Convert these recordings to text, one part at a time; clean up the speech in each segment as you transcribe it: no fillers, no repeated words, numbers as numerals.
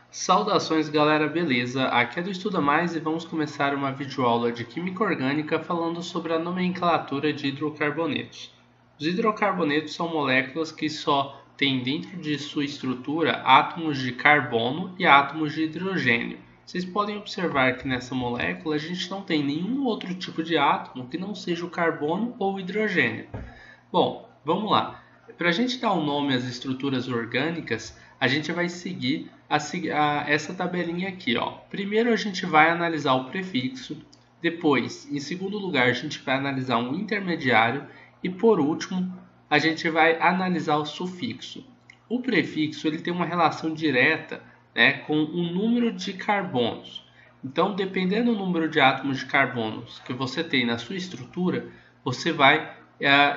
Saudações galera, beleza? Aqui é do Estuda Mais e vamos começar uma videoaula de Química Orgânica falando sobre a nomenclatura de hidrocarbonetos. Os hidrocarbonetos são moléculas que só têm dentro de sua estrutura átomos de carbono e átomos de hidrogênio. Vocês podem observar que nessa molécula a gente não tem nenhum outro tipo de átomo que não seja o carbono ou o hidrogênio. Bom, vamos lá. Para a gente dar um nome às estruturas orgânicas, a gente vai seguir essa tabelinha aqui, ó. Primeiro a gente vai analisar o prefixo, depois, em segundo lugar, a gente vai analisar um intermediário e por último, a gente vai analisar o sufixo. O prefixo ele tem uma relação direta, né, com o número de carbonos. Então, dependendo do número de átomos de carbonos que você tem na sua estrutura, você vai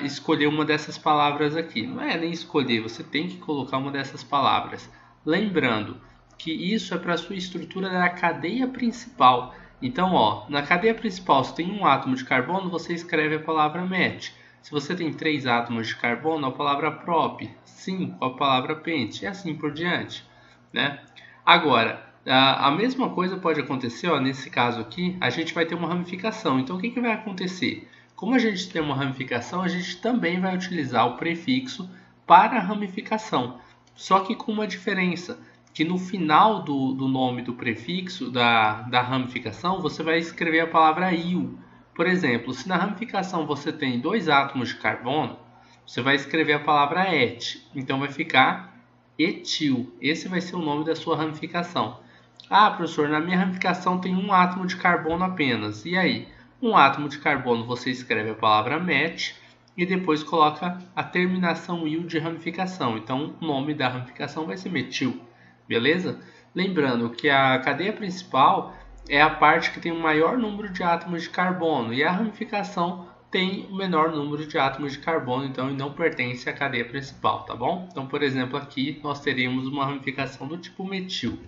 escolher uma dessas palavras aqui. Não é nem escolher, você tem que colocar uma dessas palavras. Lembrando que isso é para a sua estrutura da cadeia principal. Então, ó, na cadeia principal, se tem um átomo de carbono, você escreve a palavra met. Se você tem 3 átomos de carbono, a palavra prop. 5, a palavra pent, e assim por diante, né? Agora, a mesma coisa pode acontecer, ó, nesse caso aqui, a gente vai ter uma ramificação. Então, o que vai acontecer? Como a gente tem uma ramificação, a gente também vai utilizar o prefixo para a ramificação. Só que com uma diferença, que no final do nome do prefixo da ramificação, você vai escrever a palavra il. Por exemplo, se na ramificação você tem 2 átomos de carbono, você vai escrever a palavra et. Então vai ficar etil. Esse vai ser o nome da sua ramificação. Ah, professor, na minha ramificação tem um átomo de carbono apenas. E aí? Um átomo de carbono você escreve a palavra met e depois coloca a terminação il de ramificação. Então o nome da ramificação vai ser metil, beleza? Lembrando que a cadeia principal é a parte que tem o maior número de átomos de carbono e a ramificação tem o menor número de átomos de carbono, então não pertence à cadeia principal, tá bom? Então, por exemplo, aqui nós teríamos uma ramificação do tipo metil.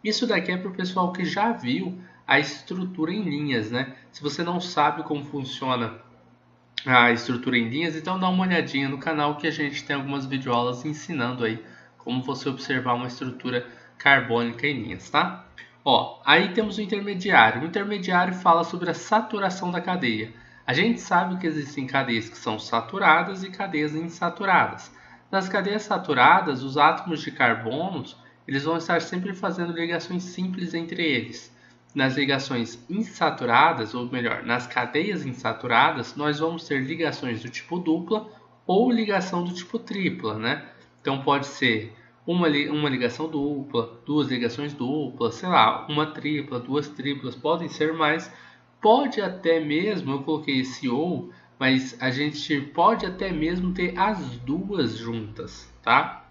Isso daqui é para o pessoal que já viu a estrutura em linhas, né? Se você não sabe como funciona a estrutura em linhas, então dá uma olhadinha no canal que a gente tem algumas videoaulas ensinando aí como você observar uma estrutura carbônica em linhas, tá? Ó, aí temos o intermediário. O intermediário fala sobre a saturação da cadeia. A gente sabe que existem cadeias que são saturadas e cadeias insaturadas. Nas cadeias saturadas, os átomos de carbonos eles vão estar sempre fazendo ligações simples entre eles. Nas ligações insaturadas, ou melhor, nas cadeias insaturadas, nós vamos ter ligações do tipo dupla ou ligação do tipo tripla, né? Então pode ser uma ligação dupla, 2 ligações duplas, sei lá, uma tripla, 2 triplas, podem ser mais. Pode até mesmo, eu coloquei esse ou, mas a gente pode até mesmo ter as duas juntas, tá?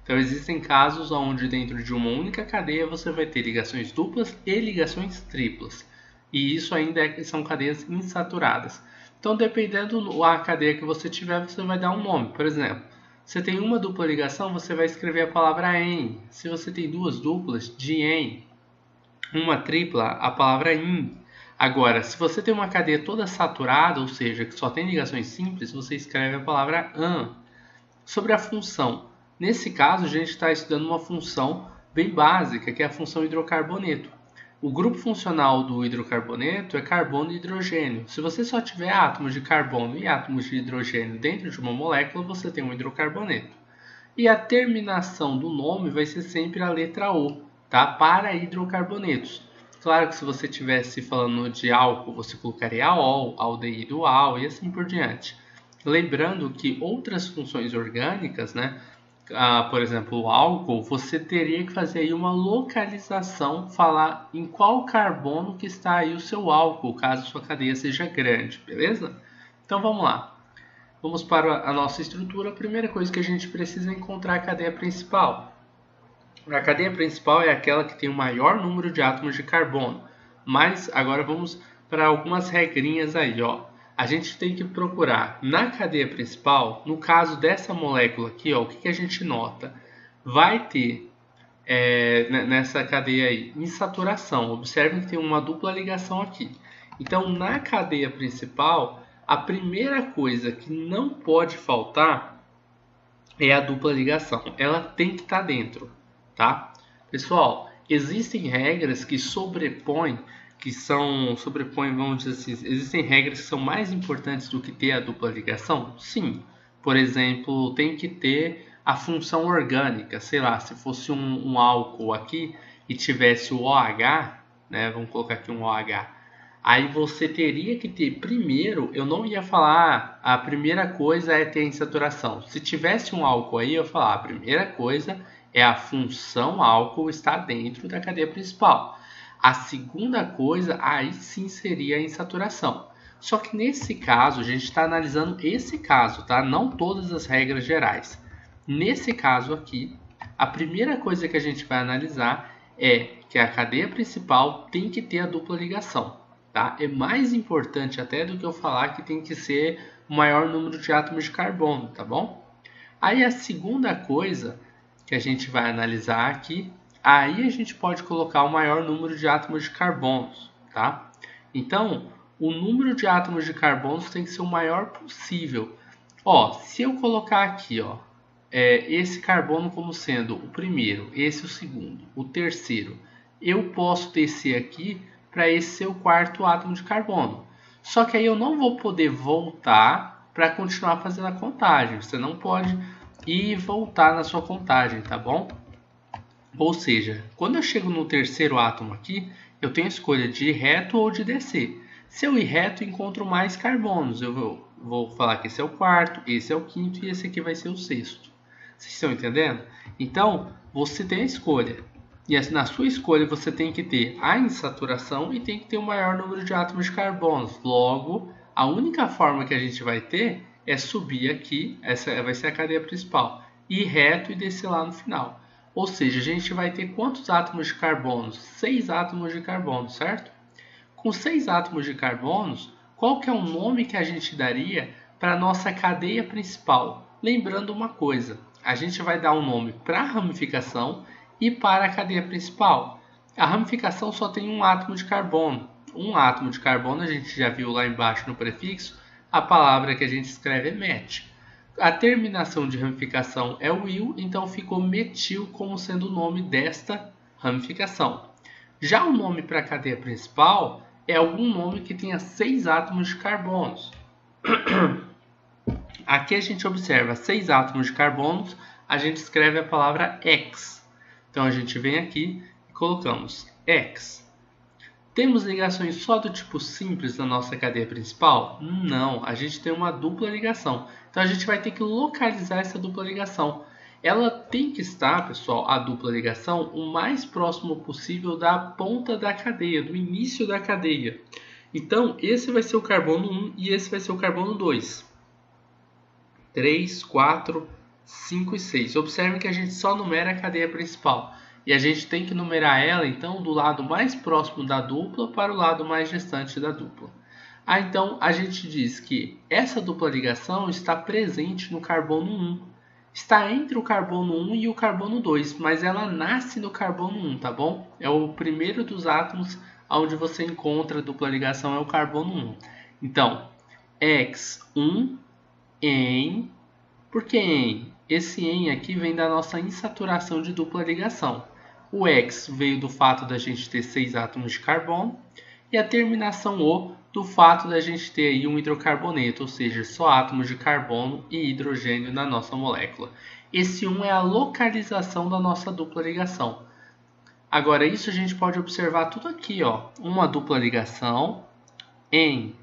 Então existem casos onde dentro de uma única cadeia você vai ter ligações duplas e ligações triplas. E isso ainda são cadeias insaturadas. Então dependendo da cadeia que você tiver, você vai dar um nome. Por exemplo, você tem uma dupla ligação, você vai escrever a palavra en. Se você tem 2 duplas, dien. Uma tripla, a palavra in. Agora, se você tem uma cadeia toda saturada, ou seja, que só tem ligações simples, você escreve a palavra an. Sobre a função. Nesse caso, a gente está estudando uma função bem básica, que é a função hidrocarboneto. O grupo funcional do hidrocarboneto é carbono e hidrogênio. Se você só tiver átomos de carbono e átomos de hidrogênio dentro de uma molécula, você tem um hidrocarboneto. E a terminação do nome vai ser sempre a letra O, tá? Para hidrocarbonetos. Claro que se você estivesse falando de álcool, você colocaria ol, aldeído al e assim por diante. Lembrando que outras funções orgânicas, né? Por exemplo, o álcool, você teria que fazer aí uma localização, falar em qual carbono que está aí o seu álcool, caso sua cadeia seja grande, beleza? Então vamos lá. Vamos para a nossa estrutura. A primeira coisa que a gente precisa é encontrar a cadeia principal. A cadeia principal é aquela que tem o maior número de átomos de carbono. Mas agora vamos para algumas regrinhas aí, ó. A gente tem que procurar na cadeia principal, no caso dessa molécula aqui, ó, o que a gente nota? Vai ter nessa cadeia aí insaturação. Observem que tem uma dupla ligação aqui. Então, na cadeia principal, a primeira coisa que não pode faltar é a dupla ligação. Ela tem que estar dentro, tá? Pessoal, existem regras que sobrepõem, vamos dizer assim, existem regras que são mais importantes do que ter a dupla ligação? Sim. Por exemplo, tem que ter a função orgânica, sei lá, se fosse um álcool aqui e tivesse o OH, né, vamos colocar aqui um OH, aí você teria que ter, primeiro, eu não ia falar, a primeira coisa é ter a insaturação. Se tivesse um álcool aí, eu ia falar, a primeira coisa é a função álcool estar dentro da cadeia principal. A segunda coisa, aí sim seria a insaturação. Só que nesse caso, a gente está analisando esse caso, tá? Não todas as regras gerais. Nesse caso aqui, a primeira coisa que a gente vai analisar é que a cadeia principal tem que ter a dupla ligação. Tá? É mais importante até do que eu falar que tem que ser o maior número de átomos de carbono, tá bom? Aí a segunda coisa que a gente vai analisar aqui, aí a gente pode colocar o maior número de átomos de carbonos, tá? Então, o número de átomos de carbonos tem que ser o maior possível. Ó, se eu colocar aqui, ó, esse carbono como sendo o primeiro, esse o segundo, o terceiro, eu posso descer aqui para esse ser o quarto átomo de carbono. Só que aí eu não vou poder voltar para continuar fazendo a contagem. Você não pode ir e voltar na sua contagem, tá bom? Ou seja, quando eu chego no terceiro átomo aqui, eu tenho a escolha de ir reto ou de descer. Se eu ir reto, eu encontro mais carbonos. Eu vou falar que esse é o quarto, esse é o quinto e esse aqui vai ser o sexto. Vocês estão entendendo? Então, você tem a escolha. E na sua escolha você tem que ter a insaturação e tem que ter o maior número de átomos de carbonos. Logo, a única forma que a gente vai ter é subir aqui, essa vai ser a cadeia principal, ir reto e descer lá no final. Ou seja, a gente vai ter quantos átomos de carbono? 6 átomos de carbono, certo? Com 6 átomos de carbono, qual que é o nome que a gente daria para a nossa cadeia principal? Lembrando uma coisa, a gente vai dar um nome para a ramificação e para a cadeia principal. A ramificação só tem um átomo de carbono. Um átomo de carbono, a gente já viu lá embaixo no prefixo, a palavra que a gente escreve é met. A terminação de ramificação é o il, então ficou metil como sendo o nome desta ramificação. Já o nome para a cadeia principal é algum nome que tenha 6 átomos de carbonos. Aqui a gente observa 6 átomos de carbonos, a gente escreve a palavra X. Então a gente vem aqui e colocamos X. Temos ligações só do tipo simples na nossa cadeia principal? Não, a gente tem uma dupla ligação. Então a gente vai ter que localizar essa dupla ligação. Ela tem que estar, pessoal, a dupla ligação, o mais próximo possível da ponta da cadeia, do início da cadeia. Então esse vai ser o carbono 1 e esse vai ser o carbono 2. 3, 4, 5 e 6. Observe que a gente só numera a cadeia principal. E a gente tem que numerar ela, então, do lado mais próximo da dupla para o lado mais distante da dupla. Então, a gente diz que essa dupla ligação está presente no carbono 1. Está entre o carbono 1 e o carbono 2, mas ela nasce no carbono 1, tá bom? É o primeiro dos átomos onde você encontra a dupla ligação, é o carbono 1. Então, X1, em... Por que em? Esse em aqui vem da nossa insaturação de dupla ligação. O X veio do fato da gente ter 6 átomos de carbono e a terminação O do fato da gente ter aí um hidrocarboneto, ou seja, só átomos de carbono e hidrogênio na nossa molécula. Esse 1 é a localização da nossa dupla ligação. Agora, isso a gente pode observar tudo aqui, ó. Uma dupla ligação em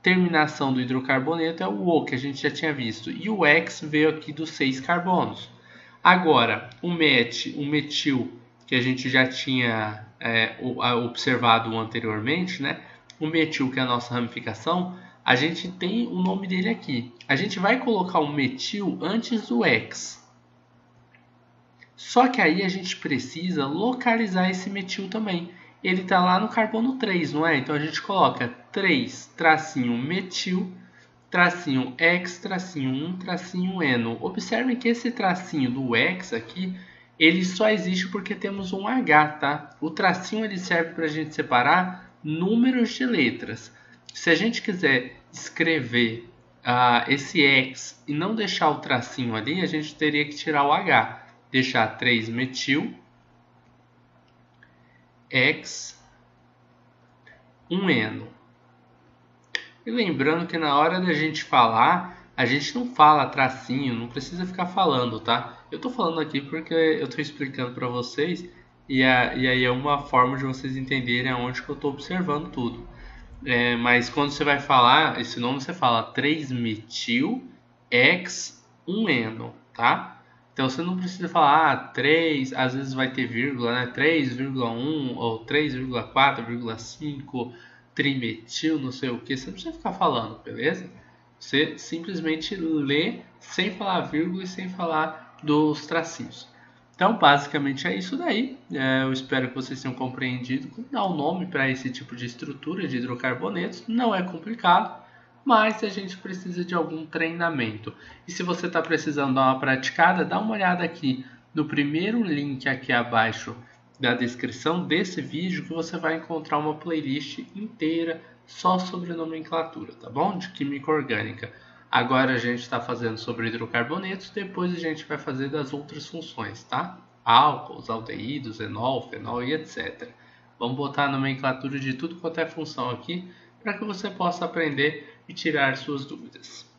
terminação do hidrocarboneto é o O, que a gente já tinha visto. E o X veio aqui dos 6 carbonos. Agora, o metil, que a gente já tinha observado anteriormente, né? O metil, que é a nossa ramificação, a gente tem o nome dele aqui. A gente vai colocar o metil antes do X. Só que aí a gente precisa localizar esse metil também. Ele está lá no carbono 3, não é? Então a gente coloca 3, tracinho metil, tracinho X, tracinho 1, tracinho eno. Observem que esse tracinho do X aqui, ele só existe porque temos um H, tá? O tracinho ele serve para a gente separar números de letras. Se a gente quiser escrever esse X e não deixar o tracinho ali, a gente teria que tirar o H. Deixar 3 metil, X1Eno. E lembrando que na hora da gente falar, a gente não fala tracinho, não precisa ficar falando, tá? Eu tô falando aqui porque eu tô explicando para vocês e aí é uma forma de vocês entenderem aonde que eu tô observando tudo. Mas quando você vai falar esse nome, você fala 3-metil-X1Eno, tá? Então você não precisa falar 3, às vezes vai ter vírgula, né? 3,1 ou 3,4,5 trimetil, não sei o que. Você não precisa ficar falando, beleza? Você simplesmente lê sem falar vírgula e sem falar dos tracinhos. Então, basicamente é isso daí. Eu espero que vocês tenham compreendido como dar um nome para esse tipo de estrutura de hidrocarbonetos. Não é complicado, mas a gente precisa de algum treinamento. E se você está precisando dar uma praticada, dá uma olhada aqui no primeiro link aqui abaixo da descrição desse vídeo que você vai encontrar uma playlist inteira só sobre nomenclatura, tá bom? De química orgânica. Agora a gente está fazendo sobre hidrocarbonetos, depois a gente vai fazer das outras funções, tá? Álcools, aldeídos, enol, fenol e etc. Vamos botar a nomenclatura de tudo quanto é função aqui para que você possa aprender e tirar suas dúvidas.